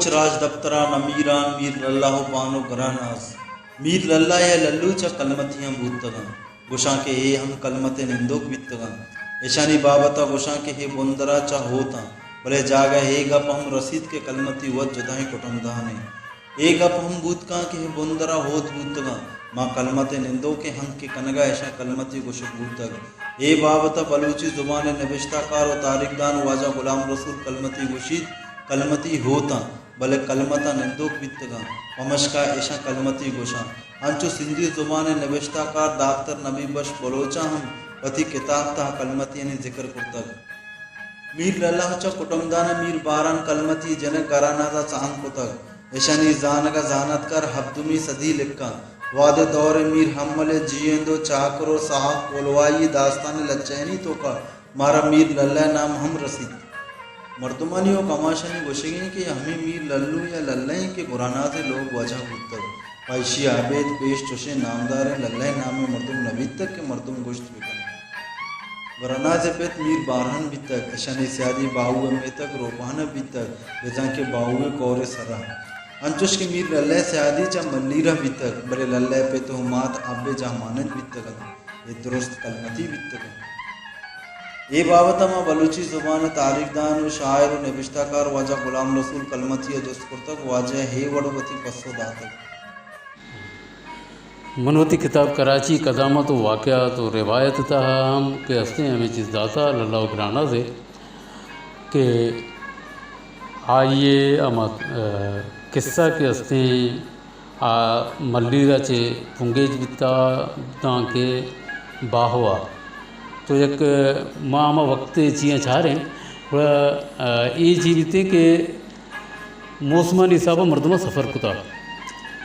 Bloch राज दफ्तरा नमीरान मीर लल्लाह पानो घरानास मीर लल्ला या लल्लू च कलमतियां बूतगा गुशा के हे हम कलमते निंदोक बितगा ऐशानी बाबता गुशा के हे बुंदरा चा होता भले जागा हे गप हम रसीद के कलमती वत जुदाई कुटुमदाने ए गप हम बूतका के हे बुंदरा होत बूतगा माँ कलमते निंदो के हम के कनगा ऐशा कलमती गुश बूतगा ए बाबता बलूची जुबान नविश्ताकार और तारिकदान वाजा गुलाम रसूल कलमती गुशीद कलमती होता भले कलमता निंदोक बितगा वमशका ऐशा कलमती गुशा अंचो सिंधी जुबान नविश्ताकार दाख्तर नबी बश बलोचा हम पति किताब ता कलमती ने जिक्र कुर्तग मीर लल्लाह चा कुटुमदान मीर बारान कलमती जन कराना ता चांद कुतग ऐशानी जानगा जानत कर हब्दुमी सदी लिखा वादे दौरे मीर हमले जियेंदो चाकरो साहब कोलवाई दास्तान लचैनी तो का मारा मीर लल्ला नाम हम रसीद मर्दुमानी और कमाशनी गोशेगी कि हमें मीर लल्लू या लल्ला के गुराना से लोग वजह बुतक पैशी आबेद पेश चुशे नामदार लल्ला नाम में मर्दुम नबी तक के मर्दुम गोश्त बिकन गुराना से पेत मीर बारहन भी तक ऐशानी सियादी बाहुए में तक रोपाना भी तक बेजा के बाहुए कौरे सरा अंचुश के मीर लल्ला सियादी चा मल्लीरा भी तक बड़े लल्ला पे तो मात आबे जा मानत भी तक ये दुरुस्त कलमती भी तक ये बाबत माँ बलूची ज़ुबान तारीखदान व शायर व नविश्ताकार वाजा गुलाम रसूल कलमती दुस्कुर्तक वाजा हे वड़वती पसो दातक मनवती किताब कराची कदामत व वाक़यात व रिवायत हम के हंसते हमें चीज़ दाता लल्ला ग्राना से कि आइए अमत किस्सा के हंसते मल्लीरा चे पुंगेज बिता के बाहवा तो एक मामा वक्त चियाँ छा रहे थोड़ा ये जीवित के मौसमान हिसाब मर्दमा सफ़र कुता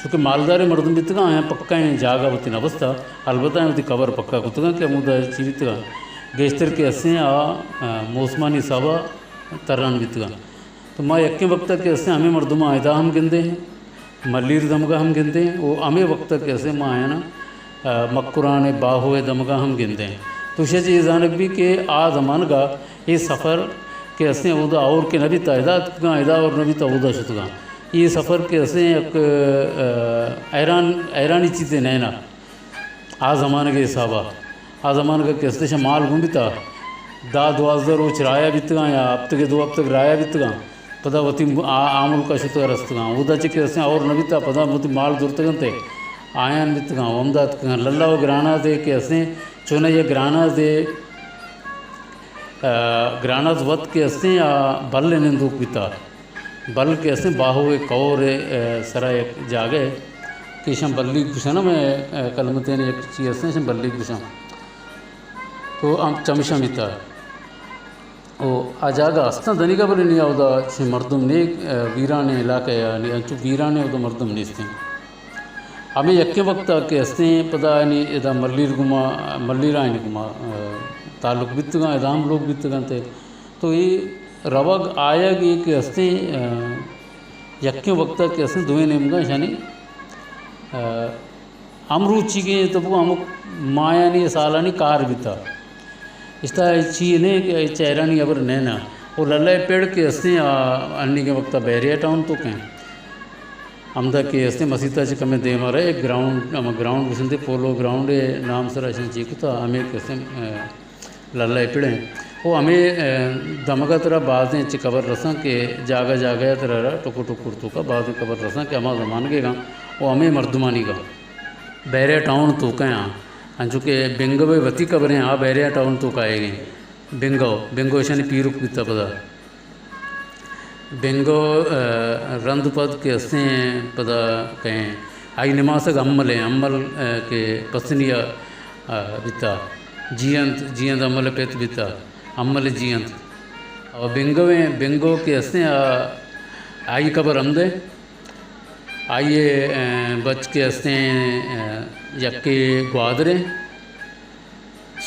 चूँकि मालदार मर्दम बितगा आया पक्का जागा बतिन अवस्था अलबत्ता होती कवर पक्का कुतगा क्या मुद्दा जीवित गेस्तर के हंसे मौसमान हिसाब तरन बितगा तो माँ यक्के वक्त के हंसे हमें मर्दमा आयदा हम गिनते हैं मल्लीर दमगा हम गिनते हैं वो हमें वक्त के हंसे माँ आया ना मक्कुरान बाहुए दमगा हम गिनते हैं तो उसे ये जानक भी कि आ ज़मान का ये सफ़र के हंसे उदा और के नबी तादाद का अदा और नबी तउदा शुतगा ये सफ़र के हंसे एक ऐरानी चीज़ें नैना आ ज़माने के हिसाबा आ ज़माने का कैसे से माल गुंबिता दा दुआजर वो चराया बितगा या अब तक दो अब तक राया बितगा पता वती आमुल का शुतगा रस्तगा उदा चे कैसे और नबीता पता वती माल दुर्तगन थे आयन बितगा अमदाद लल्ला व ग्राना दे के हंसे चुना ये ग्राना दे ग्राना वत के हंसे या बल निंदुक बिता बल के हंसे बाहुए कौर सरा एक जागे कि शम बल्ली गुशा ना मैं कलमते ने एक चीज़ हंसे शम बल्ली गुशा तो हम चमशा बिता ओ आ जागा हंसता धनी का बल नहीं आवदा छे मर्दुम ने वीराने इलाके या अंचु वीराने उदा मर्दुम निस्ते हमें यक्के वक्त के हंसते पता नहीं इदा मल्लीर गुमा मल्लीरा गुमा ताल्लुक बितगा इदाम लोग बितगा थे तो ये रवग आया कि हंसते यक्के वक्त के हंसते दुए नेमगा यानी अमरूची के तो वो अमुक माया नहीं साला नहीं कार बिता इस तरह चीज़ ने कि चेहरा नहीं अबर नैना वो लल्ला पेड़ के हंसते अन्नी के वक्त बैरिया टाउन तो कहें अमदा के हंसते मसीता से कमें दे मारा एक ग्राउंड बसंते पोलो ग्राउंड नाम सर ऐसा चीकुता हमें कैसे लल्ला पेड़े वो हमें दमगा तरह बातें चिकबर रसा के जागा जागा तरह टुकुर टुकुर तो का बाद कबर रसा के हमारा जमान के गा वो हमें मर्दुमानी का बैरिया टाउन तो क्या चूँकि बेंगवे वती कबरें हाँ बैरिया टाउन तो का आएगी बेंगो ऐसा नहीं पीरुक बिता पता बेंगो रंद पद के हंसे पता कहें आई नमासक अम्मल के पसनिया बिता जियंत अम्मल पेत बिता अम्मल जियंत और बेंगो के हंसे आई कबर अमदे आइए बच के हंसते यक्के ग्वादरे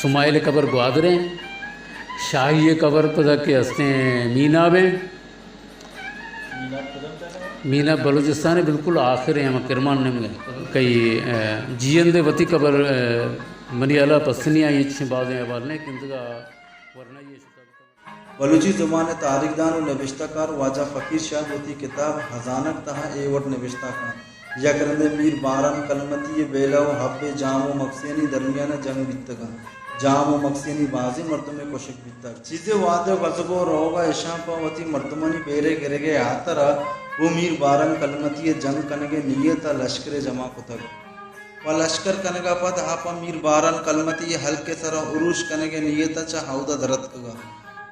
सुमाइल कबर ग्वादरे शाही कबर पदा के हंसते मीना में मीना बलूचिस्तान बिल्कुल आखिर है किरमान ने कई जियंदे वती कबर मनियाला पसनिया ये बाद वाले किंतु वरना ये बलूची ज़ुबान तारिकदान और नविश्ताकार वाजा फ़कीर शाह होती किताब हजानक तहा एवट नविश्ता का या करंदे मीर बारान कलमती बेला हब्बे जामो मकसियनी दरमियाना जंग बितगा जामो मकसियनी बाजी मर्दमे कोशिक बिता चीज़ें वादे गजबो रोगा ऐशा पावती मर्दमनी बेरे गिरगे आतरा वो मीर बारान कलमती जंग कनगे नियत लश्कर जमा कुतग व लश्कर कनगा पद आपा मीर बारान कलमती हल्के सरा उरूश कनगे नियत चा हौदा दरत कगा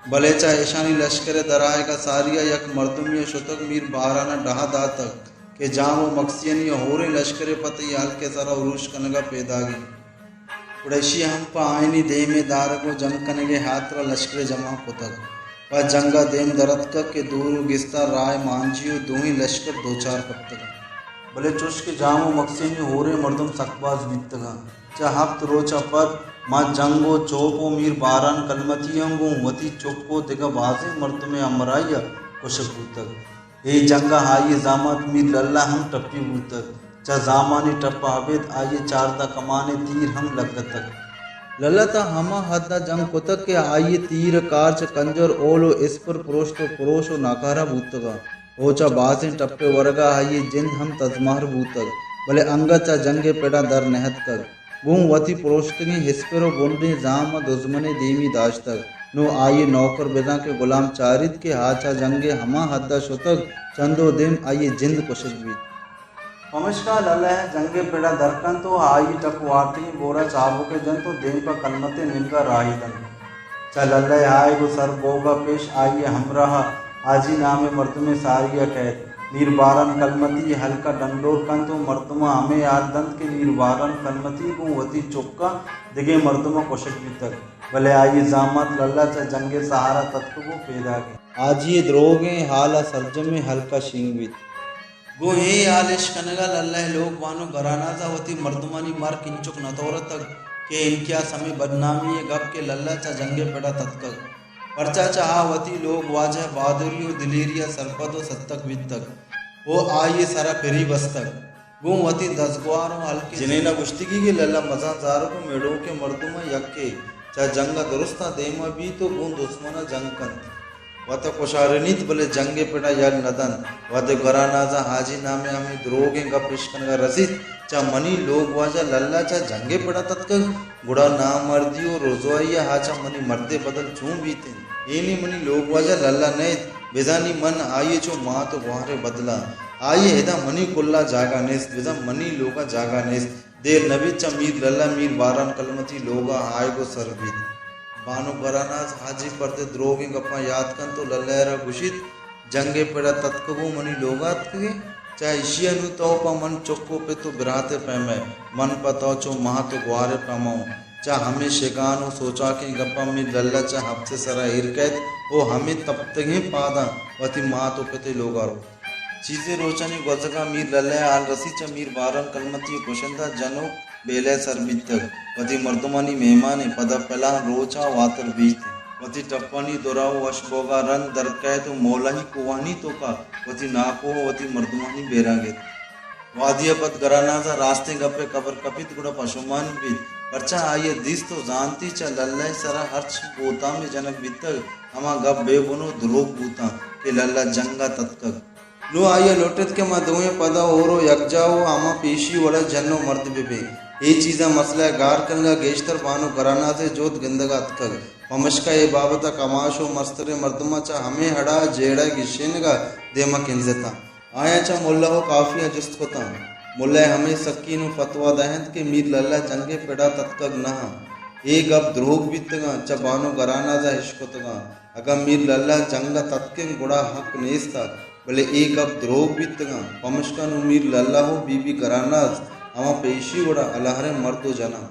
भले चा ऐशानी लश्कर दराए का सारिया यक मर्दमी शुतक मीर बाराना डहा दा तक के जामो मकसियनी होरे लश्कर पति हल्के सरा उरूश कनगा पैदागी उड़ैशी हम पा आयनी दे में दार को जंग कनगे हाथरा लश्कर जमा पुतक व जंगा देम दरत का के दूर गिस्ता राय मांझियो दोही लश्कर दो चार कप्तगा भले चुश के जामो मकसियनी होरे मर्दम सकबाज बितगा चा हफ्त रोचा पर माँ जंगो चोपो मीर बारान कलमतियंगो वती चोपो दिगा बाजे मर्दमे अमराया कुशक बूतक ए जंगा हाये जामत मीर लल्ला हम टप्पी बूतक चा जामानी टप्पा आबेद आये चारदा कमाने तीर हम लगतक ललता हमा हद्दा जंग कुतक के आये तीर कारच कंजर ओलो इस पर पुरोशो नाकारा बूतगा ओचा बासे टप्पे वर्गा आये जिंद हम तजमार बूतक भले अंगचा जंगे पेड़ा दर नहत कर गुं वती पुरोशतगी हिस्पेरो बुंडे जाम दुश्मने देवी दाश्तक नो आये नौकर बेदा के गुलाम चारिद के हाचा जंगे हमा हद्दा शुतक चंदो दिन आये जिंद कुशक भी पमशका लल्ला है जंगे पेड़ा दरकन तो आई टप वार्ती बोरा चाबो के जन तो देम पर कलमते निमका राही दन चा लल्ला आए गो सर बोगा पेश आइए हमरा आजी नामे मर्दमे सारिया कैद मीर बारान कलमती हल्का डंडोर कन तो मर्दमा हमें याद दंत के मीर बारान कलमती को वती चौका दिगे मर्दमा कोशक भी तक भले आइए जामत लल्ला चा जंगे सहारा तत्व को पैदा के आजिए द्रोगे हाला सरजमे हल्का शिंग भी गो हे आलिश कनगा लल्ला लोग वानो घराना सा होती मर्दमानी मार किंचुक नतौर तक के इनकिया समय बदनामी गप के लल्ला चा जंगे पेड़ा तत्क परचा चाहा वती लोग वाजह बहादुरियो दिलेरिया सरपदो सत्तक वितक वो आइए सारा फिरी बस्तक गो वती दसगवारों हल्के जिनेना गुश्तिगी के लल्ला मजादारों को मेड़ों के मर्दुमा यक्के चा जंगा दुरुस्ता देमा भी तो गुन दुश्मना जंग कन वत कोशारनीत भले जंगे पेड़ा यल नदन वत गरानाजा हाजी नामे हमें द्रोगे गप इश्कन का रसीद चा मनी लोग वाजा लल्ला चा जंगे पेड़ा तत्क गुड़ा ना मर्दियो रोजवाइया हाचा मनी मर्दे बदल चूं बीते एनी मनी लोग वाजा लल्ला ने बेजानी मन आइए चो माँ तो गुहारे बदला आइए हेदा मनी कुल्ला जागा नेस बेजा मनी लोगा जागा नेस देर नबी चा मीर लल्ला मीर बारान कलमती लोगा आए को सरबीत बानो गरानाज हाजी परते द्रोगे गप्पा याद कन तो लल्लेरा गुशित जंगे पेड़ा तत्कबो मनी लोगात के चाहे इशियनु तो पा मन चोक्को पे तो बिराते पैमे मन पतो चो महा तो गुआरे पैमाओ चा हमें शेगानो सोचा के गप्पा में लल्ला चा हफ्ते सरा हिरकैत ओ हमें तब तक ही पादा वती महा तो पे लोगारो चीज़ें रोचनी गजगा मीर लल्ला आल रसी चा मीर बारन कलमती कुशंदा जनो बेले सरबित तक वती मर्दमानी मेहमाने पदा पला रोचा वातर बीत वती टप्पानी दोराओ वश बोगा रन दरकै तो मौलाही कुवानी तो का वती नाको वती मर्दमानी बेरागे वादिया पद गराना सा रास्ते गपे कबर कपित गुड़ा पशुमान भी परचा आइए दिस तो जानती चा लल्ला सरा हर्ष बोता में जनक बितक हमा गप बेबुनो ध्रुव बूता के लल्ला जंगा तत्कक नो आइए लोटत के मदोए पदा ओरो यकजाओ आमा पेशी वड़ा जन्नो मर्द बेबे ये चीज़ा मसला गार कनगा गेश्तर बानो घराना से जोत गंदगा अतकग पमशका ये बाबता कमाशो मस्तरे मर्दमा चा हमें हड़ा जेड़ा गिशेनगा देमा किंजता आया चा मुल्ला हो काफिया जिस्त कोता मुल्ला हमें सकीनो फतवा दहंत के मीर लल्ला जंगे पेड़ा तत्कग नहा एक अब द्रोग बितगा चा बानो घराना जा हिशकोतगा अगर मीर लल्ला जंगा तत्के गुड़ा हक नेस्ता भले एक अब द्रोग बितगा पमशका नु मीर लल्ला हो बीबी घराना अमा पेशी वड़ा अल्लाह रे मर्दो जना